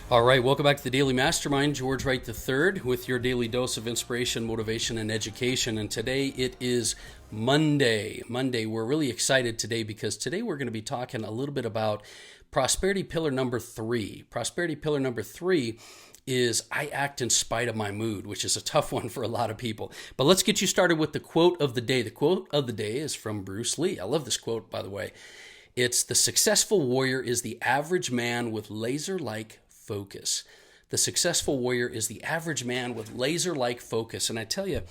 All right, welcome back to the Daily Mastermind. George Wright III with your daily dose of inspiration, motivation, and education. And today it is Monday. We're really excited today because today we're going to be talking a little bit about prosperity pillar number 3. Prosperity pillar number 3 is I act in spite of my mood, which is a tough one for a lot of people. But let's get you started with the quote of the day. The quote of the day is from Bruce Lee. I love this quote, by the way. It's the successful warrior is the average man with laser-like focus. The successful warrior is the average man with laser-like focus. And I tell you,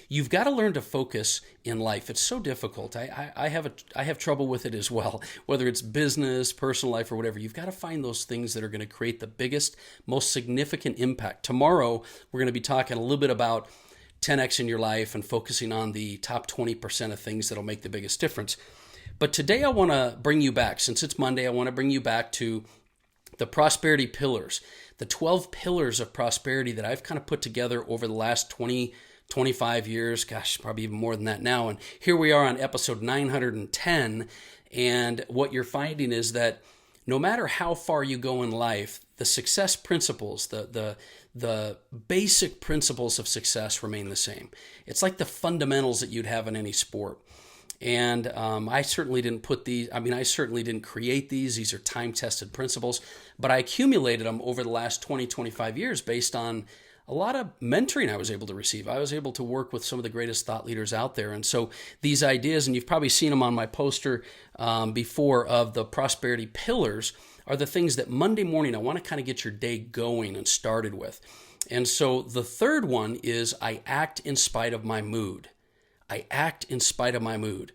you've got to learn to focus in life. It's so difficult. I have trouble with it as well, whether it's business, personal life, or whatever. You've got to find those things that are going to create the biggest, most significant impact. Tomorrow, we're going to be talking a little bit about 10x in your life and focusing on the top 20% of things that'll make the biggest difference. But today I want to bring you back, since it's Monday, I want to bring you back to the prosperity pillars, the 12 pillars of prosperity that I've kind of put together over the last 20, 25 years, gosh, probably even more than that now. And here we are on episode 910. And what you're finding is that no matter how far you go in life, the success principles, the basic principles of success remain the same. It's like the fundamentals that you'd have in any sport. And I certainly didn't I certainly didn't create these. These are time-tested principles, but I accumulated them over the last 20, 25 years based on a lot of mentoring I was able to receive. I was able to work with some of the greatest thought leaders out there. And so these ideas, and you've probably seen them on my poster before of the prosperity pillars, are the things that Monday morning I want to kind of get your day going and started with. And so the third one is I act in spite of my mood. I act in spite of my mood.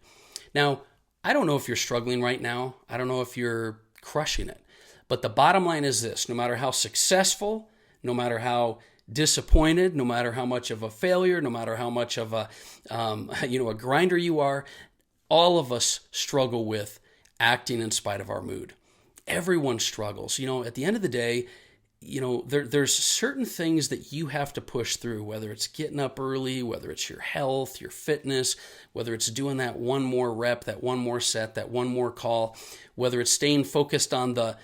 Now, I don't know if you're struggling right now. I don't know if you're crushing it. But the bottom line is this: no matter how successful, no matter how disappointed, no matter how much of a failure, no matter how much of a grinder you are, all of us struggle with acting in spite of our mood. Everyone struggles. At the end of the day, there's certain things that you have to push through, whether it's getting up early, whether it's your health, your fitness, whether it's doing that one more rep, that one more set, that one more call, whether it's staying focused on the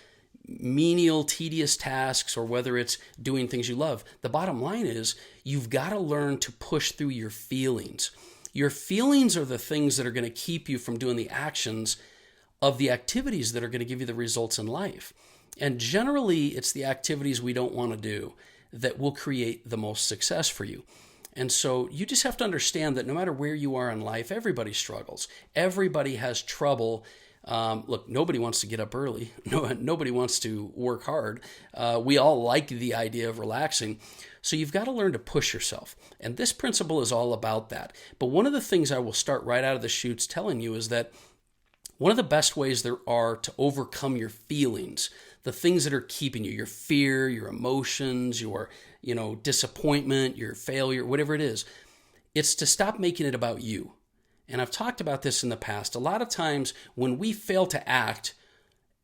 menial, tedious tasks, or whether it's doing things you love. The bottom line is you've got to learn to push through your feelings. Your feelings are the things that are going to keep you from doing the actions of the activities that are going to give you the results in life. And generally, it's the activities we don't want to do that will create the most success for you. And so you just have to understand that no matter where you are in life, everybody struggles. Everybody has trouble. Look, nobody wants to get up early. Nobody wants to work hard. We all like the idea of relaxing. So you've got to learn to push yourself. And this principle is all about that. But one of the things I will start right out of the chutes telling you is that one of the best ways there are to overcome your feelings, the things that are keeping you, your fear, your emotions, your disappointment, your failure, whatever it is, it's to stop making it about you. And I've talked about this in the past. A lot of times when we fail to act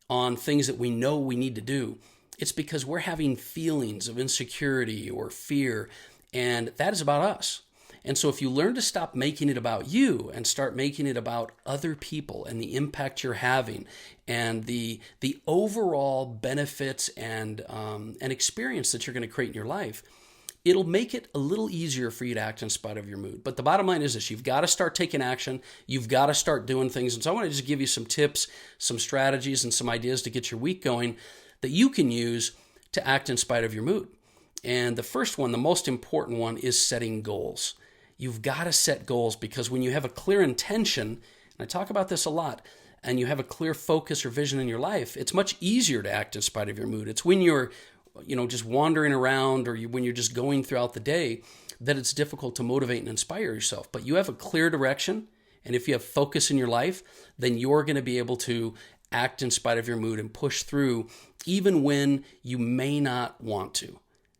on things that we know we need to do, it's because we're having feelings of insecurity or fear, and that is about us. And so if you learn to stop making it about you and start making it about other people and the impact you're having and the overall benefits and experience that you're going to create in your life, it'll make it a little easier for you to act in spite of your mood. But the bottom line is this: you've got to start taking action. You've got to start doing things. And so I want to just give you some tips, some strategies, and some ideas to get your week going that you can use to act in spite of your mood. And the first one, the most important one, is setting goals. You've got to set goals, because when you have a clear intention, and I talk about this a lot, and you have a clear focus or vision in your life, it's much easier to act in spite of your mood. It's when you're, just wandering around, or when you're just going throughout the day, that it's difficult to motivate and inspire yourself. But you have a clear direction, and if you have focus in your life, then you're going to be able to act in spite of your mood and push through even when you may not want to.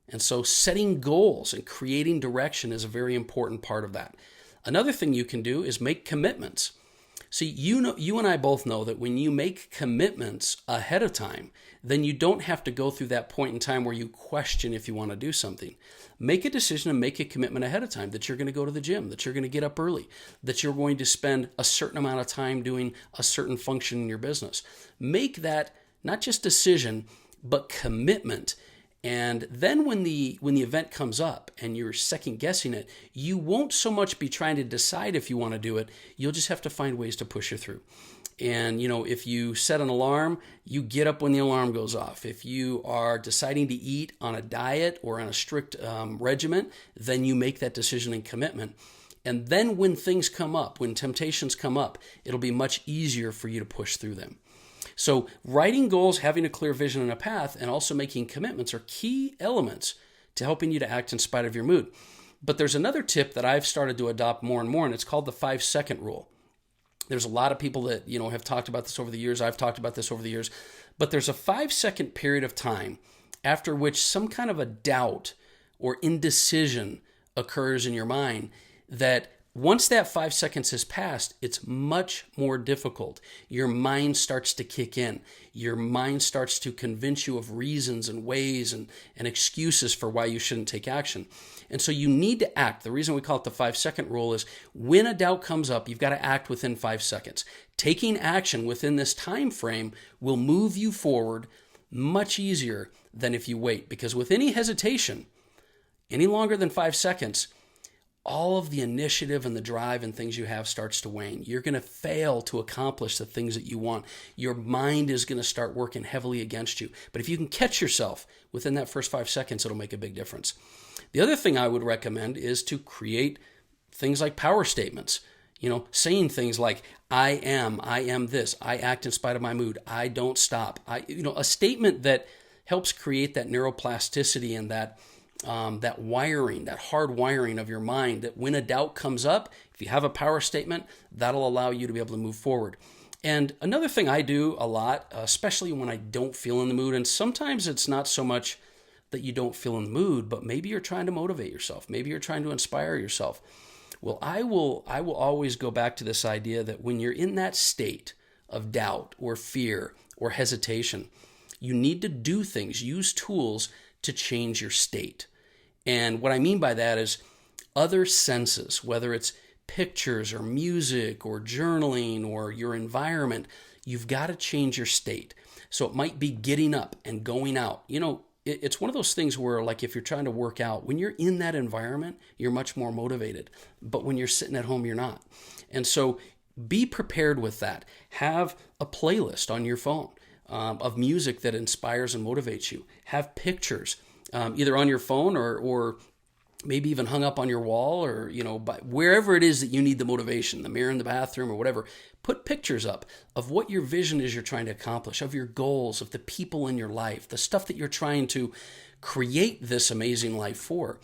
And so setting goals and creating direction is a very important part of that. Another thing you can do is make commitments. See, you and I both know that when you make commitments ahead of time, then you don't have to go through that point in time where you question if you want to do something. Make a decision and make a commitment ahead of time that you're going to go to the gym, that you're going to get up early, that you're going to spend a certain amount of time doing a certain function in your business. Make that not just decision, but commitment. And then when the event comes up and you're second guessing it, you won't so much be trying to decide if you want to do it. You'll just have to find ways to push you through. And, if you set an alarm, you get up when the alarm goes off. If you are deciding to eat on a diet or on a strict regimen, then you make that decision and commitment. And then when things come up, when temptations come up, it'll be much easier for you to push through them. So writing goals, having a clear vision and a path, and also making commitments are key elements to helping you to act in spite of your mood. But there's another tip that I've started to adopt more and more, and it's called the 5-second rule. There's a lot of people that, have talked about this over the years. I've talked about this over the years. But there's a 5-second period of time after which some kind of a doubt or indecision occurs in your mind that once that 5 seconds has passed, it's much more difficult. Your mind starts to kick in. Your mind starts to convince you of reasons and ways and excuses for why you shouldn't take action. And so you need to act. The reason we call it the 5-second rule is when a doubt comes up, you've got to act within 5 seconds. Taking action within this time frame will move you forward much easier than if you wait. Because with any hesitation, any longer than 5 seconds, all of the initiative and the drive and things you have starts to wane. You're going to fail to accomplish the things that you want. Your mind is going to start working heavily against you. But if you can catch yourself within that first 5 seconds, it'll make a big difference. The other thing I would recommend is to create things like power statements. Saying things like, I am this, I act in spite of my mood, I don't stop. A statement that helps create that neuroplasticity and that wiring, that hard wiring of your mind, that when a doubt comes up, if you have a power statement, that'll allow you to be able to move forward. And another thing I do a lot, especially when I don't feel in the mood, and sometimes it's not so much that you don't feel in the mood, but maybe you're trying to motivate yourself. Maybe you're trying to inspire yourself. Well, I will always go back to this idea that when you're in that state of doubt or fear or hesitation, you need to do things, use tools to change your state. And what I mean by that is other senses, whether it's pictures or music or journaling or your environment, you've got to change your state. So it might be getting up and going out. It's one of those things where, like, if you're trying to work out, when you're in that environment, you're much more motivated. But when you're sitting at home, you're not. And so be prepared with that. Have a playlist on your phone of music that inspires and motivates you. Have pictures, either on your phone or maybe even hung up on your wall or, wherever it is that you need the motivation, the mirror in the bathroom or whatever. Put pictures up of what your vision is you're trying to accomplish, of your goals, of the people in your life, the stuff that you're trying to create this amazing life for.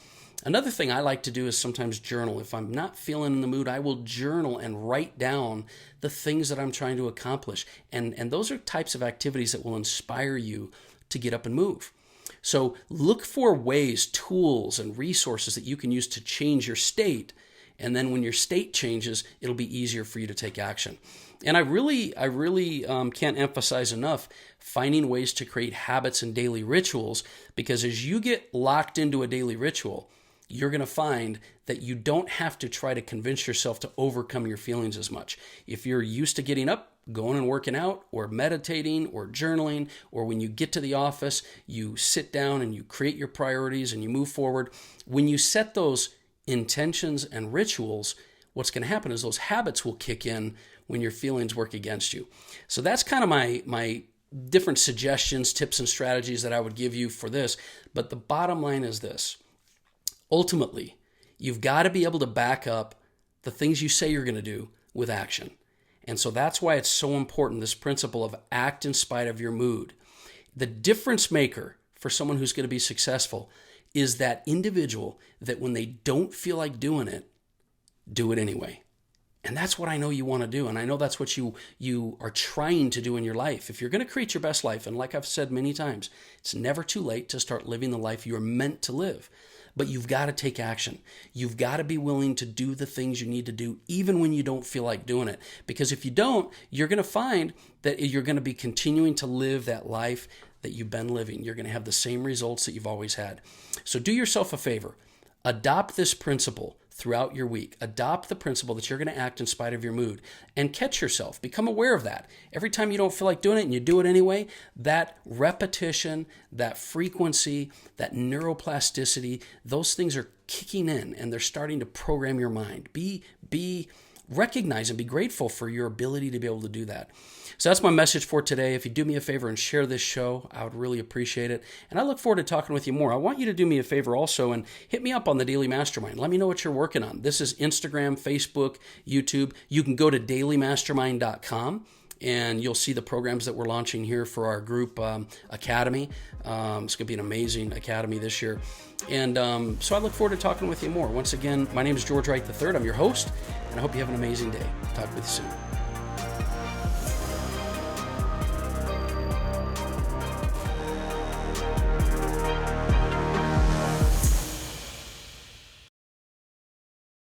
Another thing I like to do is sometimes journal. If I'm not feeling in the mood, I will journal and write down the things that I'm trying to accomplish. And those are types of activities that will inspire you to get up and move. So look for ways, tools, and resources that you can use to change your state. And then when your state changes, it'll be easier for you to take action. And I really can't emphasize enough finding ways to create habits and daily rituals, because as you get locked into a daily ritual, you're going to find that you don't have to try to convince yourself to overcome your feelings as much. If you're used to getting up, going and working out, or meditating, or journaling, or when you get to the office, you sit down and you create your priorities and you move forward. When you set those intentions and rituals, what's going to happen is those habits will kick in when your feelings work against you. So that's kind of my different suggestions, tips, and strategies that I would give you for this. But the bottom line is this. Ultimately, you've got to be able to back up the things you say you're going to do with action. And so that's why it's so important, this principle of act in spite of your mood. The difference maker for someone who's going to be successful is that individual that when they don't feel like doing it, do it anyway. And that's what I know you want to do. And I know that's what you are trying to do in your life. If you're going to create your best life, and like I've said many times, it's never too late to start living the life you're meant to live. But you've got to take action. You've got to be willing to do the things you need to do, even when you don't feel like doing it. Because if you don't, you're going to find that you're going to be continuing to live that life that you've been living. You're going to have the same results that you've always had. So do yourself a favor. Adopt this principle throughout your week. Adopt the principle that you're going to act in spite of your mood and catch yourself. Become aware of that. Every time you don't feel like doing it and you do it anyway, that repetition, that frequency, that neuroplasticity, those things are kicking in and they're starting to program your mind. Recognize and be grateful for your ability to be able to do that. So that's my message for today. If you do me a favor and share this show, I would really appreciate it. And I look forward to talking with you more. I want you to do me a favor also and hit me up on the Daily Mastermind. Let me know what you're working on. This is Instagram, Facebook, YouTube. You can go to dailymastermind.com and you'll see the programs that we're launching here for our group academy. It's going to be an amazing academy this year. And so I look forward to talking with you more. Once again, my name is George Wright III. I'm your host, and I hope you have an amazing day. Talk with you soon.